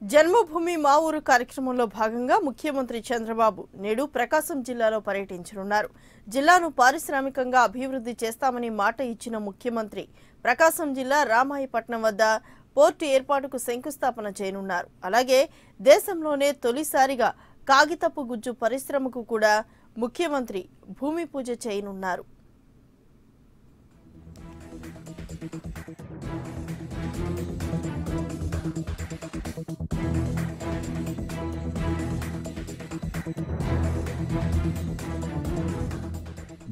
జన్మభూమి మా ఊరు కార్యక్రమంలో భాగంగా ముఖ్యమంత్రి చంద్రబాబు నేడు ప్రకాశం జిల్లాలో పర్యటించనున్నారు. జిల్లాను పారిశ్రామికంగా అభివృద్ధి చేస్తామని మాట ఇచ్చిన ముఖ్యమంత్రి ప్రకాశం జిల్లా రామాయపట్నం వద్ద పోర్టు ఏర్పాటుకు శంకుస్థాపన చేయనున్నారు. అలాగే దేశంలోనే తొలిసారిగా కాగితపు గుజ్జు పరిశ్రమకు కూడా ముఖ్యమంత్రి భూమి పూజ చేయనున్నారు.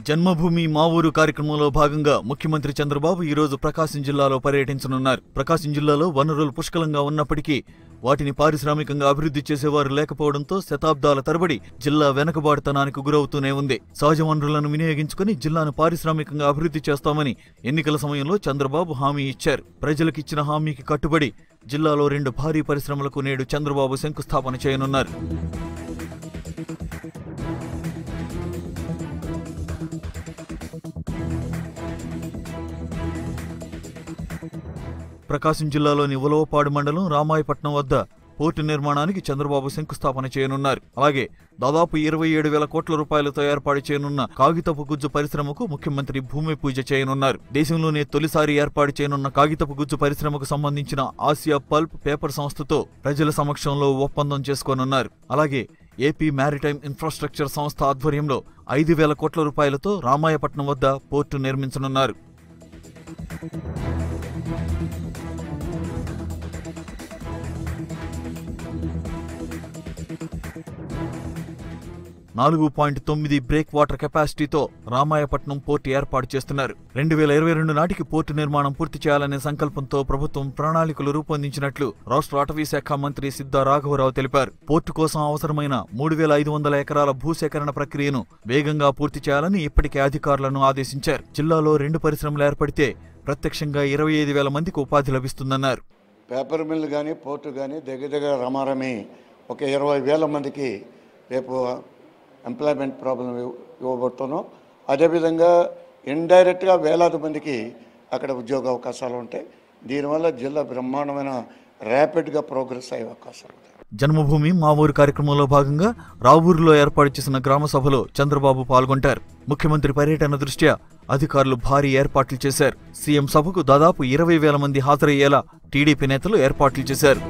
జన్మభూమి మా ఊరు కార్యక్రమంలో భాగంగా ముఖ్యమంత్రి చంద్రబాబు ఈ రోజు ప్రకాశం జిల్లాలో పర్యటించనున్నారు. ప్రకాశం జిల్లాలో వనరులు పుష్కలంగా ఉన్నప్పటికీ వాటిని పారిశ్రామికంగా అభివృద్ధి చేసేవారు లేకపోవడంతో శతాబ్దాల తరబడి జిల్లా వెనుకబాటుతనానికి గురవుతూనే ఉంది. సహజ వనరులను వినియోగించుకుని జిల్లాను పారిశ్రామికంగా అభివృద్ధి చేస్తామని ఎన్నికల సమయంలో చంద్రబాబు హామీ ఇచ్చారు. ప్రజలకిచ్చిన హామీకి కట్టుబడి జిల్లాలో 2 భారీ పరిశ్రమలకు నేడు చంద్రబాబు శంకుస్థాపన చేయనున్నారు. ప్రకాశం జిల్లాలోని ఉలవపాడు మండలం రామాయపట్నం వద్ద పోర్టు నిర్మాణానికి చంద్రబాబు శంకుస్థాపన చేయనున్నారు. అలాగే దాదాపు 27,000 కోట్ల రూపాయలతో ఏర్పాటు చేయనున్న కాగితపు గుజ్జు పరిశ్రమకు ముఖ్యమంత్రి భూమి పూజ చేయనున్నారు. దేశంలోనే తొలిసారి ఏర్పాటు చేయనున్న కాగితపు గుజ్జు పరిశ్రమకు సంబంధించిన ఆసియా పల్ప్ పేపర్ సంస్థతో ప్రజల సమక్షంలో ఒప్పందం చేసుకోనున్నారు. అలాగే ఏపీ మ్యారిటైమ్ ఇన్ఫ్రాస్ట్రక్చర్ సంస్థ ఆధ్వర్యంలో 5,000 కోట్ల రూపాయలతో రామాయపట్నం వద్ద పోర్టు నిర్మించనున్నారు. 4.9 బ్రేక్ వాటర్ కెపాసిటీతో రామాయపట్నం పోర్టు ఏర్పాటు చేస్తున్నారు. 2022 నాటికి పోర్టు నిర్మాణం పూర్తి చేయాలనే సంకల్పంతో ప్రభుత్వం ప్రణాళికలు రూపొందించినట్లు రాష్ట్ర అటవీ శాఖ మంత్రి సిద్ధా రాఘవరావు తెలిపారు. పోర్టు కోసం అవసరమైన 3,500 ఎకరాల భూసేకరణ ప్రక్రియను వేగంగా పూర్తి చేయాలని ఇప్పటికే అధికారులను ఆదేశించారు. జిల్లాలో 2 పరిశ్రమలు ఏర్పడితే ప్రత్యక్షంగా 25,000 మందికి ఉపాధి లభిస్తుందన్నారు. పేపర్ మిల్లు కానీ పోర్టు కానీ దగ్గర రమారమి ఒక 20,000 మందికి రేపు ఎంప్లాయ్మెంట్ ప్రాబ్లం ఇవ్వబడుతున్నాం. అదేవిధంగా ఇండైరెక్ట్గా వేలాది మందికి అక్కడ ఉద్యోగ అవకాశాలు ఉంటాయి. దీనివల్ల జిల్లా బ్రహ్మాండమైన ర్యాపిడ్గా ప్రోగ్రెస్ అయ్యే అవకాశాలు ఉంటాయి. జన్మభూమి మా ఊరు కార్యక్రమంలో భాగంగా రావూరులో ఏర్పాటు చేసిన గ్రామ సభలో చంద్రబాబు పాల్గొంటారు. ముఖ్యమంత్రి పర్యటన దృష్ట్యా అధికారులు భారీ ఏర్పాట్లు చేశారు. సీఎం సభకు దాదాపు 20,000 మంది హాజరయ్యేలా టీడీపీ నేతలు ఏర్పాట్లు చేశారు.